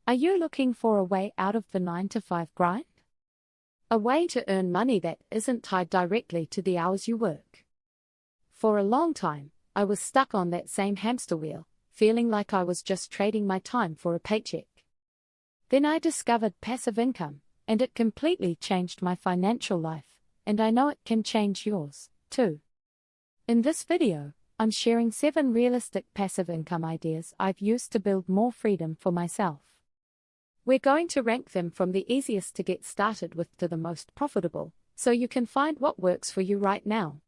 Are you looking for a way out of the 9-to-5 grind? A way to earn money that isn't tied directly to the hours you work. For a long time, I was stuck on that same hamster wheel, feeling like I was just trading my time for a paycheck. Then I discovered passive income, and it completely changed my financial life, and I know it can change yours, too. In this video, I'm sharing 7 realistic passive income ideas I've used to build more freedom for myself. We're going to rank them from the easiest to get started with to the most profitable, so you can find what works for you right now.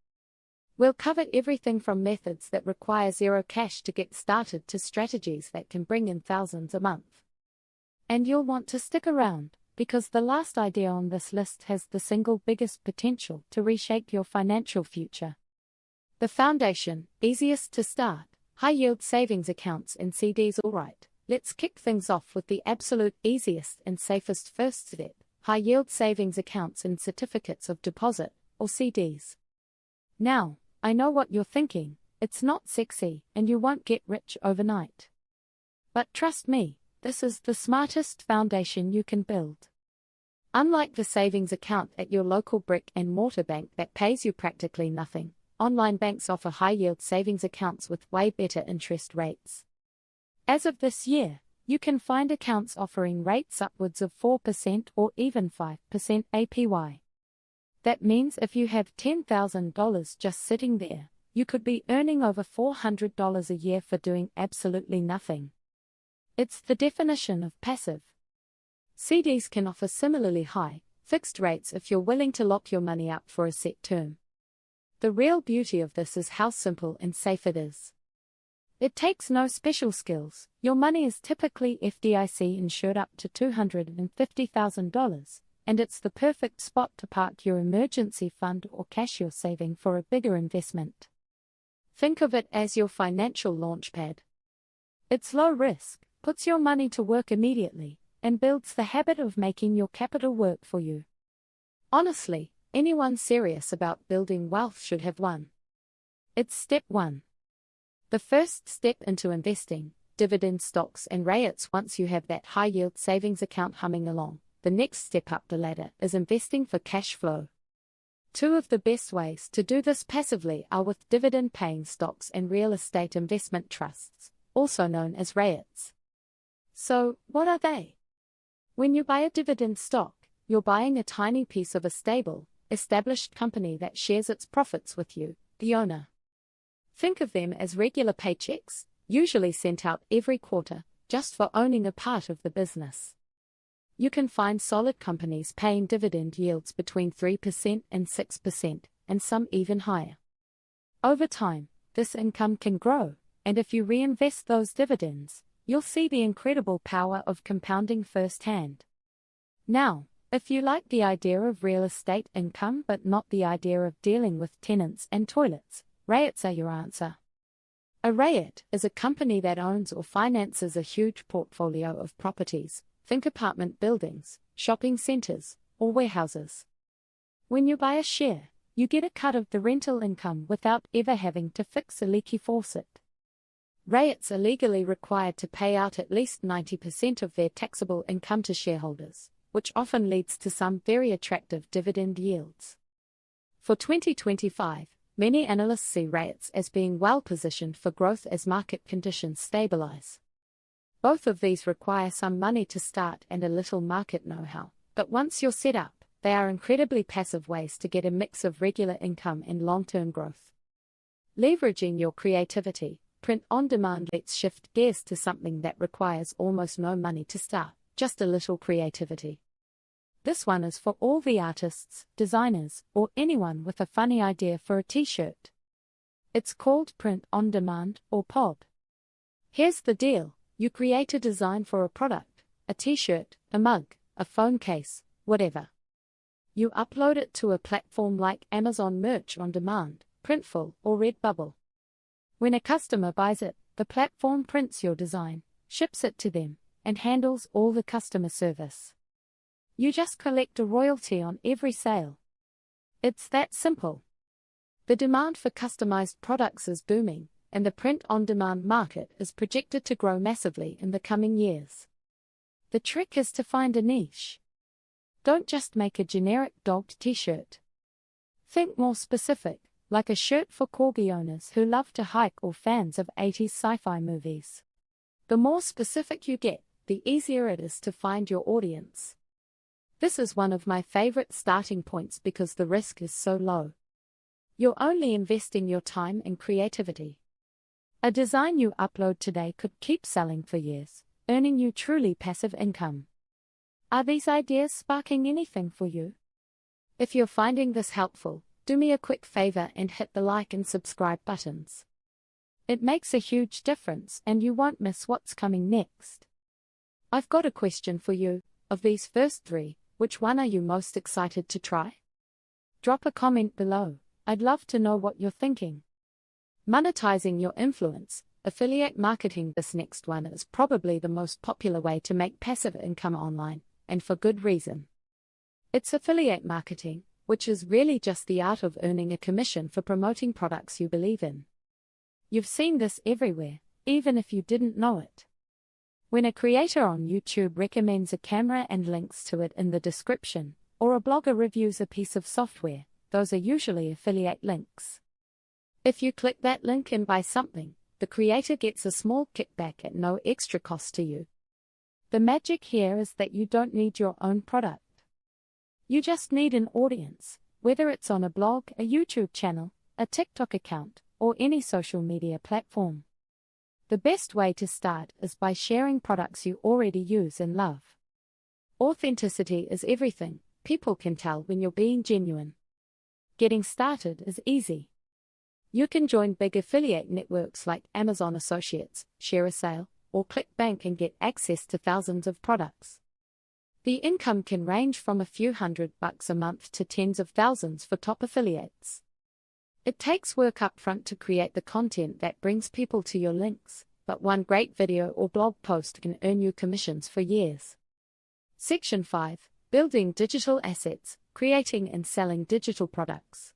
We'll cover everything from methods that require zero cash to get started to strategies that can bring in thousands a month. And you'll want to stick around, because the last idea on this list has the single biggest potential to reshape your financial future. The foundation, easiest to start, high-yield savings accounts and CDs. Alright, let's kick things off with the absolute easiest and safest first step, high-yield savings accounts and certificates of deposit, or CDs. Now, I know what you're thinking, it's not sexy and you won't get rich overnight. But trust me, this is the smartest foundation you can build. Unlike the savings account at your local brick-and-mortar bank that pays you practically nothing, online banks offer high-yield savings accounts with way better interest rates. As of this year, you can find accounts offering rates upwards of 4% or even 5% APY. That means if you have $10,000 just sitting there, you could be earning over $400 a year for doing absolutely nothing. It's the definition of passive. CDs can offer similarly high, fixed rates if you're willing to lock your money up for a set term. The real beauty of this is how simple and safe it is. It takes no special skills. Your money is typically FDIC insured up to $250,000, and it's the perfect spot to park your emergency fund or cash you're saving for a bigger investment. Think of it as your financial launchpad. It's low risk, puts your money to work immediately, and builds the habit of making your capital work for you. Honestly, anyone serious about building wealth should have one. It's step 1. The first step into investing, dividend stocks and REITs. Once you have that high-yield savings account humming along, the next step up the ladder is investing for cash flow. 2 of the best ways to do this passively are with dividend-paying stocks and real estate investment trusts, also known as REITs. So, what are they? When you buy a dividend stock, you're buying a tiny piece of a stable, established company that shares its profits with you, the owner. Think of them as regular paychecks, usually sent out every quarter, just for owning a part of the business. You can find solid companies paying dividend yields between 3% and 6%, and some even higher. Over time, this income can grow, and if you reinvest those dividends, you'll see the incredible power of compounding firsthand. Now, if you like the idea of real estate income but not the idea of dealing with tenants and toilets, REITs are your answer. A REIT is a company that owns or finances a huge portfolio of properties. Think apartment buildings, shopping centers, or warehouses. When you buy a share, you get a cut of the rental income without ever having to fix a leaky faucet. REITs are legally required to pay out at least 90% of their taxable income to shareholders, which often leads to some very attractive dividend yields. For 2025, many analysts see REITs as being well positioned for growth as market conditions stabilize. Both of these require some money to start and a little market know-how, but once you're set up, they are incredibly passive ways to get a mix of regular income and long-term growth. Leveraging your creativity, Print on Demand lets shift gears to something that requires almost no money to start, just a little creativity. This one is for all the artists, designers, or anyone with a funny idea for a t-shirt. It's called Print on Demand, or POD. Here's the deal. You create a design for a product, a t-shirt, a mug, a phone case, whatever. You upload it to a platform like Amazon Merch on Demand, Printful, or Redbubble. When a customer buys it, the platform prints your design, ships it to them, and handles all the customer service. You just collect a royalty on every sale. It's that simple. The demand for customized products is booming, and the print-on-demand market is projected to grow massively in the coming years. The trick is to find a niche. Don't just make a generic dogged t-shirt. Think more specific, like a shirt for corgi owners who love to hike or fans of 80s sci-fi movies. The more specific you get, the easier it is to find your audience. This is one of my favorite starting points because the risk is so low. You're only investing your time and creativity. A design you upload today could keep selling for years, earning you truly passive income. Are these ideas sparking anything for you? If you're finding this helpful, do me a quick favor and hit the like and subscribe buttons. It makes a huge difference and you won't miss what's coming next. I've got a question for you. Of these first three, which one are you most excited to try? Drop a comment below. I'd love to know what you're thinking. Monetizing your influence, affiliate marketing. This next one is probably the most popular way to make passive income online, and for good reason. It's affiliate marketing, which is really just the art of earning a commission for promoting products you believe in. You've seen this everywhere, even if you didn't know it. When a creator on YouTube recommends a camera and links to it in the description, or a blogger reviews a piece of software, those are usually affiliate links. If you click that link and buy something, the creator gets a small kickback at no extra cost to you. The magic here is that you don't need your own product. You just need an audience, whether it's on a blog, a YouTube channel, a TikTok account, or any social media platform. The best way to start is by sharing products you already use and love. Authenticity is everything. People can tell when you're being genuine. Getting started is easy. You can join big affiliate networks like Amazon Associates, ShareASale, or ClickBank and get access to thousands of products. The income can range from a few $100 a month to tens of thousands for top affiliates. It takes work up front to create the content that brings people to your links, but one great video or blog post can earn you commissions for years. Section 5. Building digital assets, creating and selling digital products.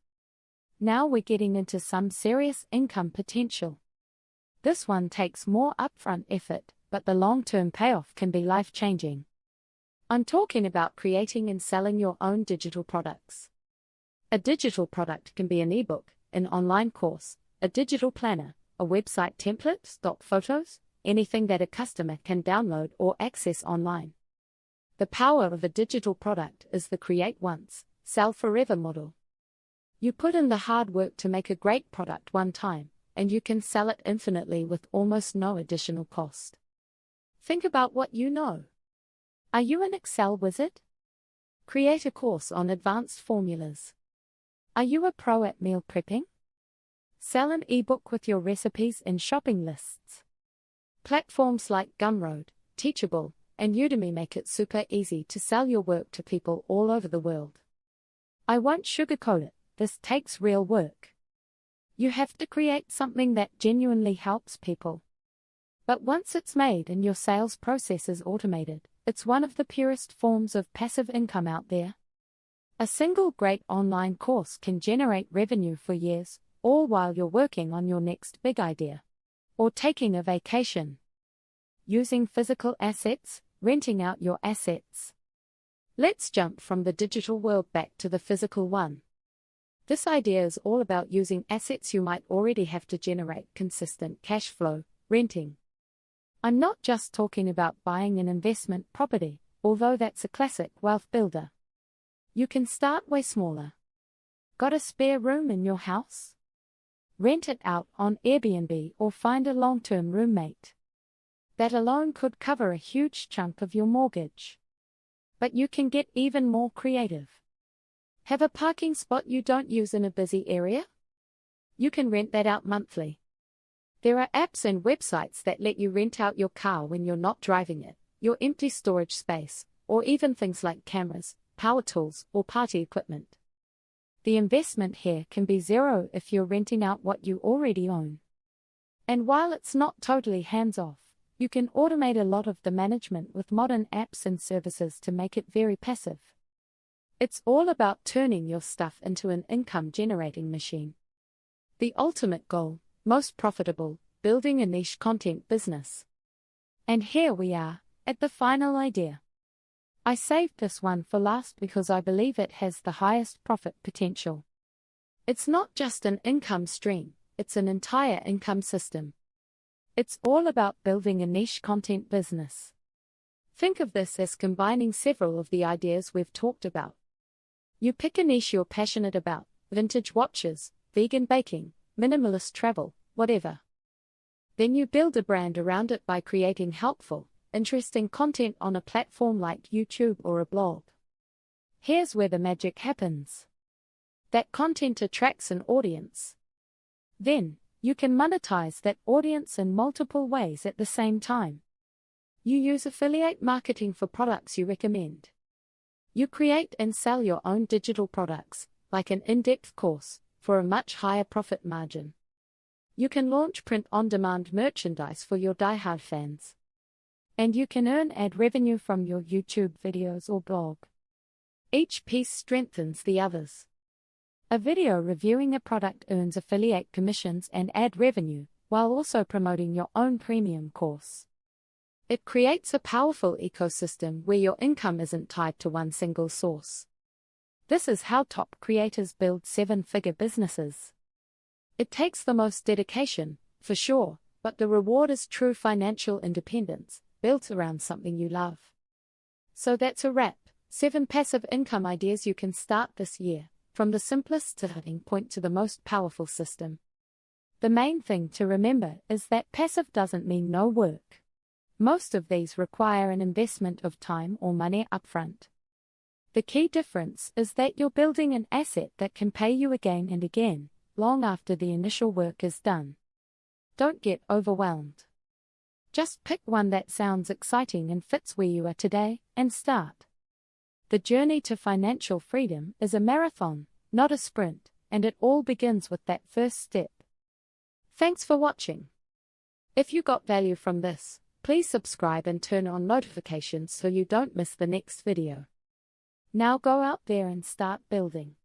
Now we're getting into some serious income potential. This one takes more upfront effort, but the long-term payoff can be life-changing. I'm talking about creating and selling your own digital products. A digital product can be an ebook, an online course, a digital planner, a website template, stock photos, anything that a customer can download or access online. The power of a digital product is the create once, sell forever model. You put in the hard work to make a great product one time, and you can sell it infinitely with almost no additional cost. Think about what you know. Are you an Excel wizard? Create a course on advanced formulas. Are you a pro at meal prepping? Sell an ebook with your recipes and shopping lists. Platforms like Gumroad, Teachable, and Udemy make it super easy to sell your work to people all over the world. I won't sugarcoat it, this takes real work. You have to create something that genuinely helps people. But once it's made and your sales process is automated, it's one of the purest forms of passive income out there. A single great online course can generate revenue for years, all while you're working on your next big idea. Or taking a vacation. Using physical assets, renting out your assets. Let's jump from the digital world back to the physical one. This idea is all about using assets you might already have to generate consistent cash flow, renting. I'm not just talking about buying an investment property, although that's a classic wealth builder. You can start way smaller. Got a spare room in your house? Rent it out on Airbnb or find a long-term roommate. That alone could cover a huge chunk of your mortgage. But you can get even more creative. Have a parking spot you don't use in a busy area? You can rent that out monthly. There are apps and websites that let you rent out your car when you're not driving it, your empty storage space, or even things like cameras, power tools, or party equipment. The investment here can be zero if you're renting out what you already own. And while it's not totally hands-off, you can automate a lot of the management with modern apps and services to make it very passive. It's all about turning your stuff into an income-generating machine. The ultimate goal, most profitable, building a niche content business. And here we are, at the final idea. I saved this one for last because I believe it has the highest profit potential. It's not just an income stream, it's an entire income system. It's all about building a niche content business. Think of this as combining several of the ideas we've talked about. You pick a niche you're passionate about: vintage watches, vegan baking, minimalist travel, whatever. Then you build a brand around it by creating helpful, interesting content on a platform like YouTube or a blog. Here's where the magic happens. That content attracts an audience. Then, you can monetize that audience in multiple ways at the same time. You use affiliate marketing for products you recommend. You create and sell your own digital products, like an in-depth course, for a much higher profit margin. You can launch print-on-demand merchandise for your die-hard fans. And you can earn ad revenue from your YouTube videos or blog. Each piece strengthens the others. A video reviewing a product earns affiliate commissions and ad revenue, while also promoting your own premium course. It creates a powerful ecosystem where your income isn't tied to one single source. This is how top creators build seven-figure businesses. It takes the most dedication, for sure, but the reward is true financial independence, built around something you love. So that's a wrap. 7 passive income ideas you can start this year, from the simplest starting point to the most powerful system. The main thing to remember is that passive doesn't mean no work. Most of these require an investment of time or money upfront. The key difference is that you're building an asset that can pay you again and again, long after the initial work is done. Don't get overwhelmed. Just pick one that sounds exciting and fits where you are today, and start. The journey to financial freedom is a marathon, not a sprint, and it all begins with that first step. Thanks for watching. If you got value from this, please subscribe and turn on notifications so you don't miss the next video. Now go out there and start building.